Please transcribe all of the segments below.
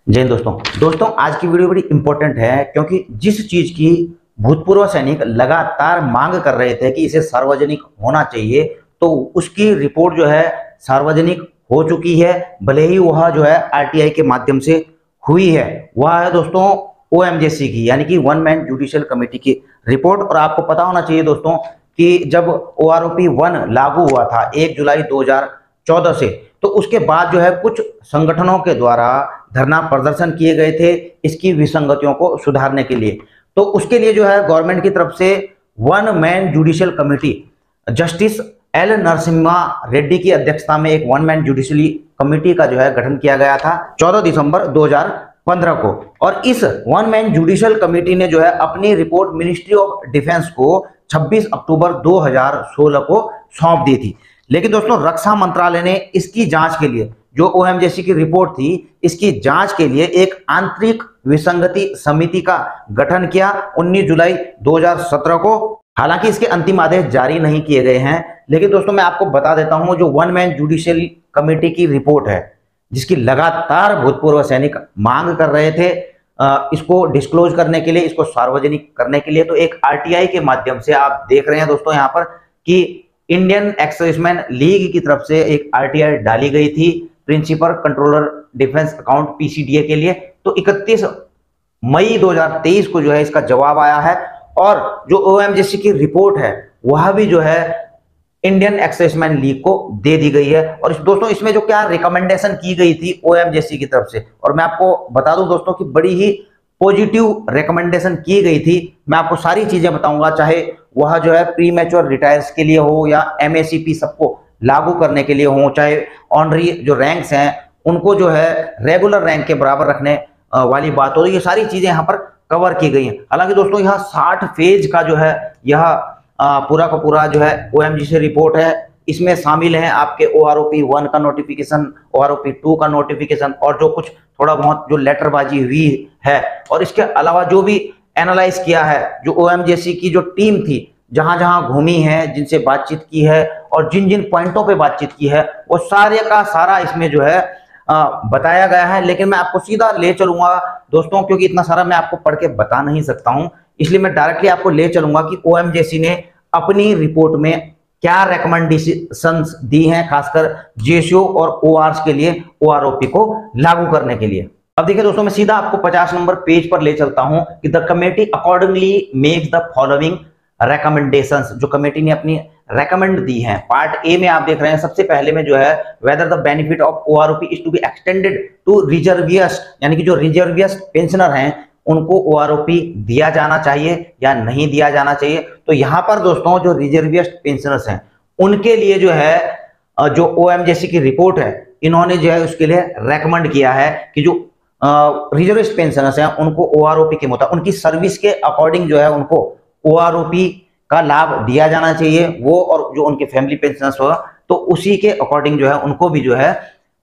जय हिंद दोस्तों आज की वीडियो बड़ी इंपॉर्टेंट है क्योंकि जिस चीज की भूतपूर्व सैनिक लगातार मांग कर रहे थे कि इसे सार्वजनिक होना चाहिए, तो उसकी रिपोर्ट जो है सार्वजनिक हो चुकी है। भले ही वह जो है आरटीआई के माध्यम से हुई है, वह है दोस्तों ओएमजेसी की, यानी कि वन मैन जुडिशियल कमेटी की रिपोर्ट। और आपको पता होना चाहिए दोस्तों कि जब ओआरओपी 1 लागू हुआ था 1 जुलाई 2014 से, तो उसके बाद जो है कुछ संगठनों के द्वारा धरना प्रदर्शन किए गए थे इसकी विसंगतियों को सुधारने के लिए। तो उसके लिए जो है गवर्नमेंट की तरफ से one man judicial committee, justice L Narasimha Reddy की अध्यक्षता में एक वन मैन जुडिशियली कमेटी का जो है गठन किया गया था 14 दिसंबर 2015 को। और इस वन मैन जुडिशियल कमेटी ने जो है अपनी रिपोर्ट मिनिस्ट्री ऑफ डिफेंस को 26 अक्टूबर 2016 को सौंप दी थी। लेकिन दोस्तों रक्षा मंत्रालय ने इसकी जांच के लिए, जो ओएमजेसी की रिपोर्ट थी, इसकी जांच के लिए एक आंतरिक विसंगति समिति का गठन किया 19 जुलाई 2017 को। हालांकि इसके अंतिम आदेश जारी नहीं किए गए हैं, लेकिन दोस्तों मैं आपको बता देता हूं, जो वन मैन जुडिशियल कमेटी की रिपोर्ट है, जिसकी लगातार भूतपूर्व सैनिक मांग कर रहे थे इसको डिस्क्लोज करने के लिए, इसको सार्वजनिक करने के लिए, तो एक आरटीआई के माध्यम से आप देख रहे हैं दोस्तों यहाँ पर कि इंडियन एक्सर्विसमैन लीग की तरफ से एक आरटीआई डाली गई थी principal controller defence account PCDA के लिए। तो 31 मई 2023 को जो है इसका जवाब आया है, और जो ओएमजेसी की रिपोर्ट है वह भी जो है इंडियन एक्सर्विसमैन लीग को दे दी गई है। और दोस्तों इसमें जो क्या रिकमेंडेशन की गई थी ओएमजेसी की तरफ से, और मैं आपको बता दूं दोस्तों कि बड़ी ही पॉजिटिव रिकमेंडेशन की गई थी। मैं आपको सारी चीजें बताऊंगा, चाहे वह जो है प्री मैच्योर रिटायर्स के लिए हो या एमएसीपी सबको लागू करने के लिए हो, चाहे ऑनरी जो रैंक्स हैं उनको जो है रेगुलर रैंक के बराबर रखने वाली बात हो, ये सारी चीजें यहाँ पर कवर की गई हैं। हालांकि दोस्तों यह 60 पेज का जो है यह पूरा का पूरा जो है ओएमजेसी रिपोर्ट है। इसमें शामिल हैं आपके ओआरओपी 1 का नोटिफिकेशन, ओआरओपी 2 का नोटिफिकेशन, और जो कुछ थोड़ा बहुत जो लेटरबाजी हुई है, और इसके अलावा जो भी एनालाइज किया है, जो ओएमजेसी की जो टीम थी, जहां जहां घूमी है, जिनसे बातचीत की है और जिन जिन पॉइंटों पे बातचीत की है, वो सारे का सारा इसमें जो है बताया गया है। लेकिन मैं आपको सीधा ले चलूंगा दोस्तों, क्योंकि इतना सारा मैं आपको पढ़ के बता नहीं सकता हूं, इसलिए मैं डायरेक्टली आपको ले चलूंगा कि ओएमजेसी ने अपनी रिपोर्ट में क्या रिकमेंडेशंस दी हैं, खासकर जेसीओ और ओआरस के लिए, ओआरओपी को लागू करने के लिए। अब देखिए दोस्तों, मैं सीधा आपको 50 नंबर पेज पर ले चलता हूं कि the committee accordingly makes the following recommendations, जो कमेटी ने अपनी रेकमेंड दी हैं। पार्ट ए में आप देख रहे हैं, सबसे पहले में जो है whether the benefit of OROP is to be extended to reservists, यानी कि जो रिजर्वियस्ट पेंशनर हैं उनको ओआरओपी दिया जाना चाहिए या नहीं दिया जाना चाहिए। तो यहाँ पर दोस्तों जो रिजर्वियस्ट पेंशनर्स हैं उनके लिए जो है जो ओएमजेसी की रिपोर्ट है, इन्होंने जो है उसके लिए रेकमेंड किया है कि जो रिजर्विस्ट पेंशनर्स हैं उनको ओआरओपी के मुताबिक उनकी सर्विस के अकॉर्डिंग जो है उनको ओआरओपी का लाभ दिया जाना चाहिए, वो और जो उनके फैमिली पेंशनर्स होगा तो उसी के अकॉर्डिंग जो है उनको भी जो है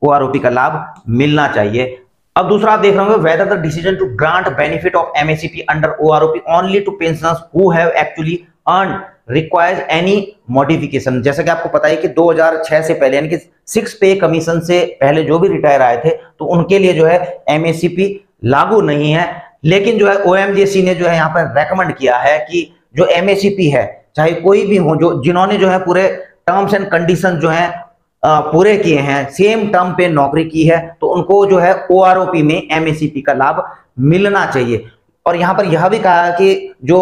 ओआरओपी का लाभ मिलना चाहिए। अब दूसरा आप देख रहे होंगे, whether the decision to grant benefit of MACP under OROP only to pensioners who have actually earn requires any modification. जैसा कि आपको पता है कि 2006 से पहले, यानी कि 6 पे कमीशन से पहले जो भी रिटायर आए थे, तो उनके लिए जो है एमएसीपी लागू नहीं है। लेकिन जो है ओएमजेसी ने जो है यहाँ पर रेकमेंड किया है कि जो एमएसीपी है, चाहे कोई भी हो, जो जिन्होंने जो है पूरे टर्म्स एंड कंडीशन जो है पूरे किए हैं, सेम टर्म पे नौकरी की है, तो उनको जो है ओआरओपी में एमएसीपी का लाभ मिलना चाहिए। और यहाँ पर यह भी कहा कि जो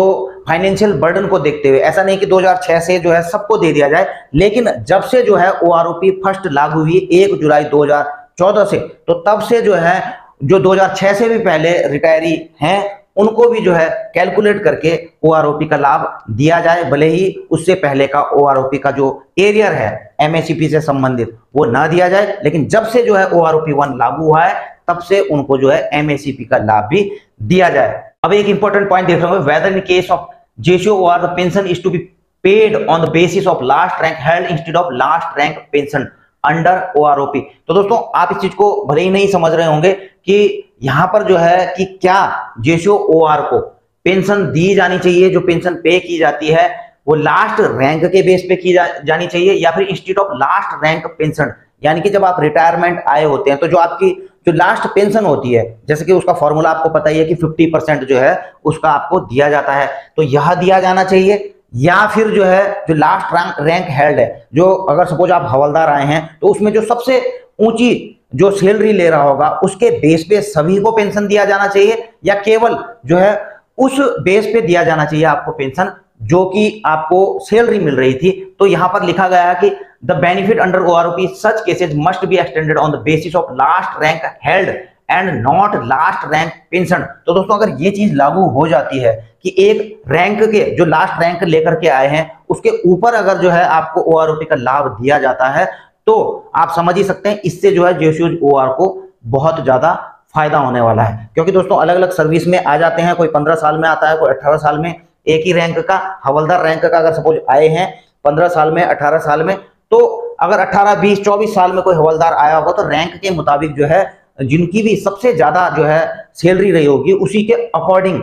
फाइनेंशियल बर्डन को देखते हुए, ऐसा नहीं कि 2006 से जो है सबको दे दिया जाए, लेकिन जब से जो है ओआरओपी फर्स्ट लागू हुई 1 जुलाई 2014 से, तो तब से जो है जो 2006 से भी पहले रिटायरी हैं उनको भी जो है कैलकुलेट करके ओआरओपी का लाभ दिया जाए, भले ही उससे पहले का ओआरओपी का जो एरियर है एमएसीपी से संबंधित वो ना दिया जाए। लेकिन जब से जो है ओआरओपी 1 लागू हुआ है तब से उनको जो है एमएसीपी का लाभ भी दिया जाए। अब एक इंपॉर्टेंट पॉइंट देख रहे होंगे, whether in case of JCO OR the pension is to be paid on the basis of last rank held instead of last rank pension under OROP. तो दोस्तों आप इस चीज को भले ही नहीं समझ रहे होंगे कि यहां पर जो है कि क्या जेसीओ ओआर को पेंशन दी जानी चाहिए, जो पेंशन पे की जाती है वो लास्ट रैंक के बेस पे की जानी चाहिए, या फिर institute of last rank pension, यानी कि जब आप रिटायरमेंट आए होते हैं तो जो आपकी जो लास्ट पेंशन होती है, जैसे कि उसका फॉर्मूला आपको पता ही है कि 50% जो है उसका आपको दिया जाता है, तो यह दिया जाना चाहिए। या फिर जो है जो लास्ट रैंक हेल्ड है, जो अगर सपोज आप हवलदार आए हैं तो उसमें जो सबसे ऊंची जो सैलरी ले रहा होगा उसके बेस पे सभी को पेंशन दिया जाना चाहिए, या केवल जो है उस बेस पे दिया जाना चाहिए आपको पेंशन जो कि आपको सैलरी मिल रही थी। तो यहां पर लिखा गया है कि the benefit under OROP such cases must be extended on the basis of last rank held and not last rank pension. तो दोस्तों अगर ये चीज लागू हो जाती है कि एक रैंक के जो लास्ट रैंक लेकर के आए हैं उसके ऊपर अगर जो है आपको ओआरओपी का लाभ दिया जाता है, तो आप समझ ही सकते हैं इससे जो है जेएसयू ओआर को बहुत ज्यादा फायदा होने वाला है। क्योंकि दोस्तों अलग अलग सर्विस में आ जाते हैं, कोई 15 साल में आता है, कोई 18 साल में। एक ही रैंक का हवलदार रैंक का अगर सपोज आए हैं 15 साल में, 18 साल में, तो अगर 18, 20, 24 साल में कोई हवलदार आया होगा तो रैंक के मुताबिक जो है जिनकी भी सबसे ज्यादा जो है सैलरी रही होगी उसी के अकॉर्डिंग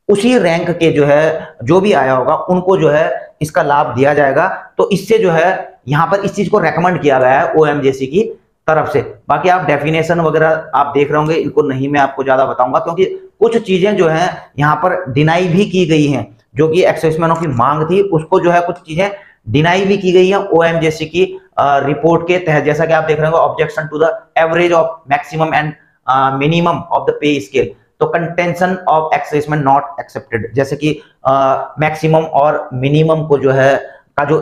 उसी रैंक के जो है जो भी आया होगा उनको जो है इसका लाभ दिया जाएगा। तो इससे जो है यहाँ पर इस चीज को रेकमेंड किया गया है ओएमजेसी की तरफ से। बाकी आप डेफिनेशन वगैरह आप देख रहे होंगे, इनको नहीं मैं आपको ज्यादा बताऊंगा क्योंकि कुछ चीजें जो है यहाँ पर डिनाई भी की गई हैं, जो कि एक्साइजमैनों की मांग थी उसको जो है कुछ चीजें डिनाई भी की गई है ओएमजेसी की रिपोर्ट के तहत। जैसा कि आप देख रहे होंगे objection to the average of maximum and minimum of the pay scale, तो contention of excisement not accepted, जैसे कि मैक्सिमम और मिनिमम को जो है का जो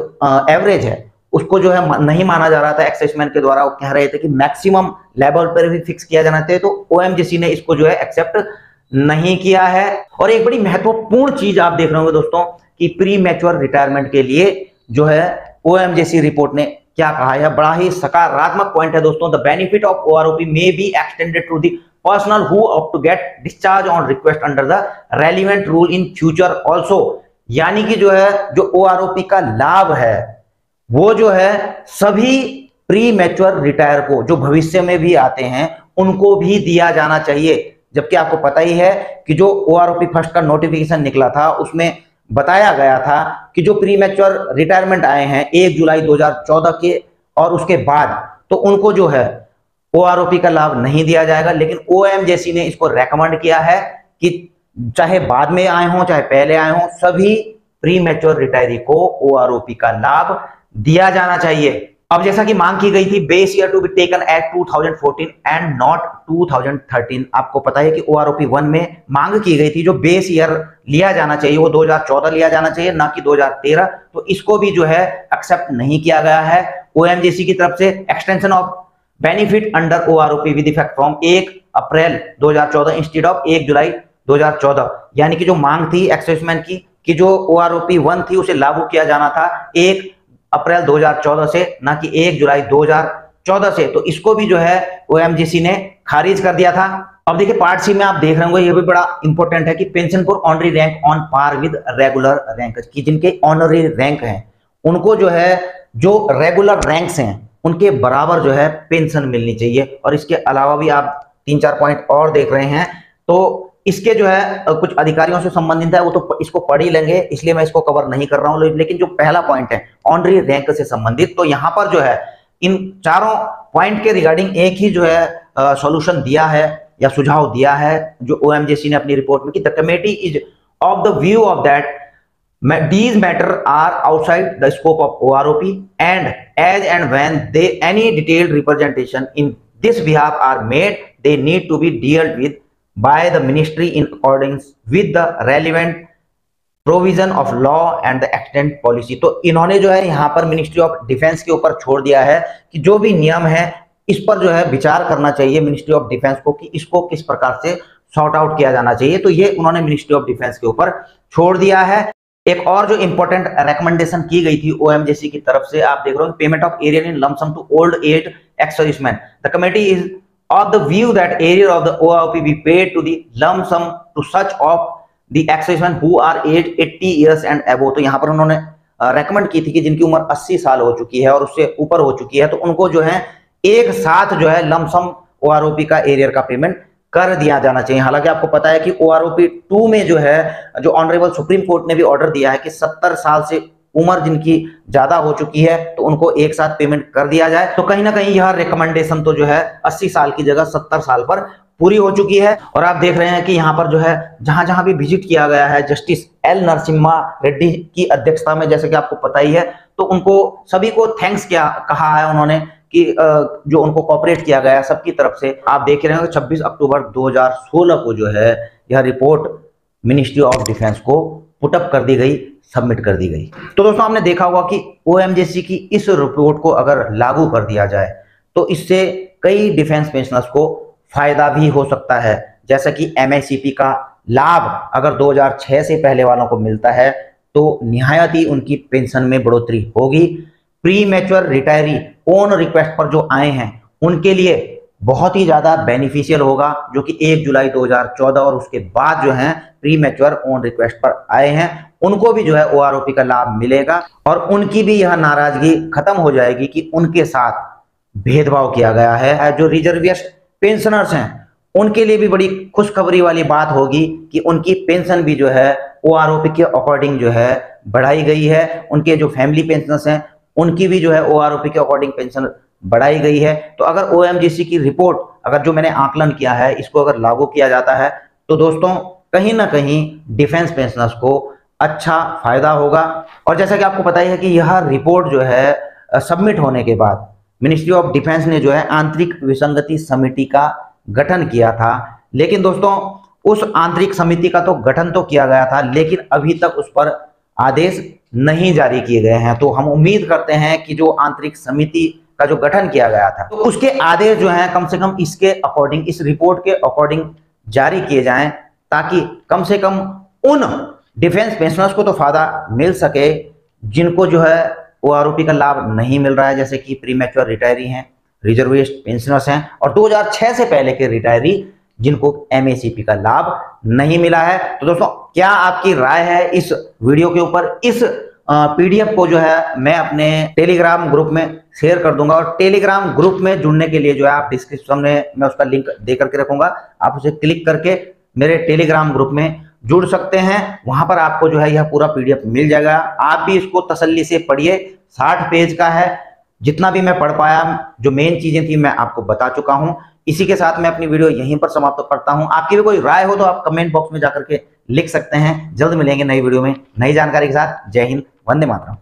एवरेज है उसको जो है नहीं माना जा रहा था एक्साइजमेंट के द्वारा। वो कह रहे थे कि मैक्सिमम लेवल पर भी फिक्स किया जाना चाहिए, तो ओएमजेसी ने इसको जो है एक्सेप्ट नहीं किया है। और एक बड़ी महत्वपूर्ण चीज आप देख रहे होंगे दोस्तों कि प्री मैच्योर रिटायरमेंट के लिए जो है ओएमजेसी रिपोर्ट ने क्या कहा है, बड़ा ही सकारात्मक पॉइंट है दोस्तों। The benefit of OROP may be extended to the personnel who opt to get discharge on request under the relevant rule in future also. यानी कि जो है जो ओआरओपी का लाभ है वो जो है सभी प्री मैच्योर रिटायर को जो भविष्य में भी आते हैं उनको भी दिया जाना चाहिए। जबकि आपको पता ही है कि जो ओआरओपी फर्स्ट का नोटिफिकेशन निकला था उसमें बताया गया था कि जो प्री मैच्योर रिटायरमेंट आए हैं 1 जुलाई 2014 के और उसके बाद, तो उनको जो है ओआरओपी का लाभ नहीं दिया जाएगा। लेकिन ओएमजेसी ने इसको रेकमेंड किया है कि चाहे बाद में आए हों चाहे पहले आए हों, सभी प्री मैच्योर रिटायरी को ओआरओपी का लाभ दिया जाना चाहिए। अब जैसा कि मांग की गई थी base year to be taken at 2014 and not 2013। आपको पता है कि ओआरओपी 1 में मांग की गई थी जो बेस ईयर लिया जाना चाहिए वो 2014 लिया जाना चाहिए, ना कि 2013। तो इसको भी जो है एक्सेप्ट नहीं किया गया है ओएमजेसी की तरफ से। Extension of benefit under OROP with effect from 1 April 2014 instead of 1 जुलाई 2014। यानी कि जो मांग थी एक्साइजमेंट की कि जो ओआरओपी 1 थी उसे लागू किया जाना था 1 अप्रैल 2014 से, ना कि 1 जुलाई 2014 से। तो इसको भी जो है ओएमजेसी ने खारिज कर दिया था। अब देखिए पार्ट सी में आप देख रहे होंगे, ये भी बड़ा इंपॉर्टेंट है कि pension for honorary rank on par with regular rank, की जिनके ऑनरी रैंक हैं उनको जो है जो रेगुलर रैंक्स हैं उनके बराबर जो है पेंशन मिलनी चाहिए। और इसके अलावा भी आप 3-4 पॉइंट और देख रहे हैं, तो इसके जो है कुछ अधिकारियों से संबंधित है, वो तो इसको पढ़ ही लेंगे इसलिए मैं इसको कवर नहीं कर रहा हूं। लेकिन जो पहला पॉइंट है ऑनरी रैंक से संबंधित, तो यहां पर जो है इन चारों पॉइंट के रिगार्डिंग एक ही जो है सॉल्यूशन दिया है या सुझाव दिया है जो ओएमजेसी ने अपनी रिपोर्ट में कि the committee is of the view of that these matter are outside the scope of OROP and as and when they any detailed representation in this behalf are made, they need to be dealt with by the ministry in accordance with the relevant provision of law and the extent policy। तो इन्होंने जो है यहाँ पर ministry of defence के ऊपर छोड़ दिया है कि जो भी नियम है इस पर जो है विचार करना चाहिए मिनिस्ट्री ऑफ डिफेंस को कि इसको किस प्रकार से सॉर्ट आउट किया जाना चाहिए। तो ये उन्होंने मिनिस्ट्री ऑफ डिफेंस के ऊपर छोड़ दिया है। एक और जो इंपॉर्टेंट रेकमेंडेशन की गई थी ओएमजेसी की तरफ से, आप देख रहे हो payment of arrear in lump sum to old age ex-serviceman. The committee is of the view that arrear of the OROP be paid to the lump sum to such of the ex-serviceman who are age 80 years and above. तो यहाँ पर उन्होंने recommend की थी कि जिनकी उम्र 80 साल हो चुकी है और उससे ऊपर हो चुकी है, तो उनको जो है एक साथ जो है लंप सम ओआरओपी का एरियर का पेमेंट कर दिया जाना चाहिए। हालांकि आपको पता है कि ओआरओपी 2 में जो है जो ऑनरेबल सुप्रीम कोर्ट ने भी ऑर्डर दिया है कि 70 साल से उम्र जिनकी ज्यादा हो चुकी है तो उनको एक साथ पेमेंट कर दिया जाए। तो कहीं ना कहीं यह रिकमेंडेशन तो जो है 80 साल की जगह 70 साल पर पूरी हो चुकी है। और आप देख रहे हैं कि यहाँ पर जो है जहां जहां भी विजिट किया गया है जस्टिस एल नरसिम्हा रेड्डी की अध्यक्षता में, जैसे कि आपको पता ही है, तो उनको सभी को थैंक्स किया कहा है उन्होंने कि जो उनको कॉपरेट किया गया सबकी तरफ से। आप देख रहे हैं 26 अक्टूबर 2016 को जो है यह रिपोर्ट मिनिस्ट्री ऑफ डिफेंस को पुटअप कर दी गई, सबमिट कर दी गई। तो दोस्तों आपने देखा होगा कि ओएमजीसी की इस रिपोर्ट को अगर लागू कर दिया जाए तो इससे कई डिफेंस पेंशनर्स को फायदा भी हो सकता है। जैसा कि एमएससीपी का लाभ अगर 2006 से पहले वालों को मिलता है तो निहायत ही उनकी पेंशन में बढ़ोतरी होगी। Pre mature retiree on request पर जो आए हैं उनके लिए बहुत ही ज्यादा बेनिफिशियल होगा, जो कि 1 जुलाई 2014 और उसके बाद जो है प्री मैच्योर ऑन रिक्वेस्ट पर आए हैं उनको भी जो है ओआरओपी का लाभ मिलेगा और उनकी भी यह नाराजगी खत्म हो जाएगी कि उनके साथ भेदभाव किया गया है। जो रिजर्विस्ट पेंशनर्स हैं उनके लिए भी बड़ी खुशखबरी वाली बात होगी कि उनकी पेंशन भी जो है ओआरओपी के अकॉर्डिंग जो है बढ़ाई गई है। उनके जो फैमिली पेंशनर्स हैं उनकी भी जो है ओआरओपी के अकॉर्डिंग पेंशन बढ़ाई गई है। तो अगर ओएमजीसी की रिपोर्ट, अगर जो मैंने आकलन किया है, इसको अगर लागू किया जाता है तो दोस्तों कहीं ना कहीं डिफेंस पेंशनर्स को अच्छा फायदा होगा। और जैसा कि आपको पता ही है कि यह रिपोर्ट जो है सबमिट होने के बाद मिनिस्ट्री ऑफ डिफेंस ने जो है आंतरिक विसंगति समिति का गठन किया था। लेकिन दोस्तों उस आंतरिक समिति का तो गठन तो किया गया था, लेकिन अभी तक उस पर आदेश नहीं जारी किए गए हैं। तो हम उम्मीद करते हैं कि जो आंतरिक समिति का जो गठन किया गया था तो उसके आदेश जो हैं कम से कम इसके अकॉर्डिंग, इस रिपोर्ट के अकॉर्डिंग जारी किए जाएं, ताकि कम से कम उन डिफेंस पेंशनर्स को तो फायदा मिल सके जिनको जो है ओआरओपी का लाभ नहीं मिल रहा है, जैसे कि प्री मैच्योर रिटायरी हैं, रिजर्विस्ट पेंशनर्स हैं और 2006 से पहले के रिटायरी जिनको एमएसीपी का लाभ नहीं मिला है। तो दोस्तों क्या आपकी राय है इस वीडियो के ऊपर? इस पीडीएफ को जो है मैं अपने टेलीग्राम ग्रुप में शेयर कर दूंगा और टेलीग्राम ग्रुप में जुड़ने के लिए जो है आप डिस्क्रिप्शन में मैं उसका लिंक दे करके रखूंगा, आप उसे क्लिक करके मेरे टेलीग्राम ग्रुप में जुड़ सकते हैं। वहां पर आपको जो है यह पूरा पीडीएफ मिल जाएगा। आप भी इसको तसल्ली से पढ़िए, 60 पेज का है। जितना भी मैं पढ़ पाया, जो मेन चीजें थी मैं आपको बता चुका हूं। इसी के साथ मैं अपनी वीडियो यहीं पर समाप्त करता हूं। आपकी भी कोई राय हो तो आप कमेंट बॉक्स में जाकर के लिख सकते हैं। जल्द मिलेंगे नई वीडियो में नई जानकारी के साथ। जय हिंद, वंदे मातरम।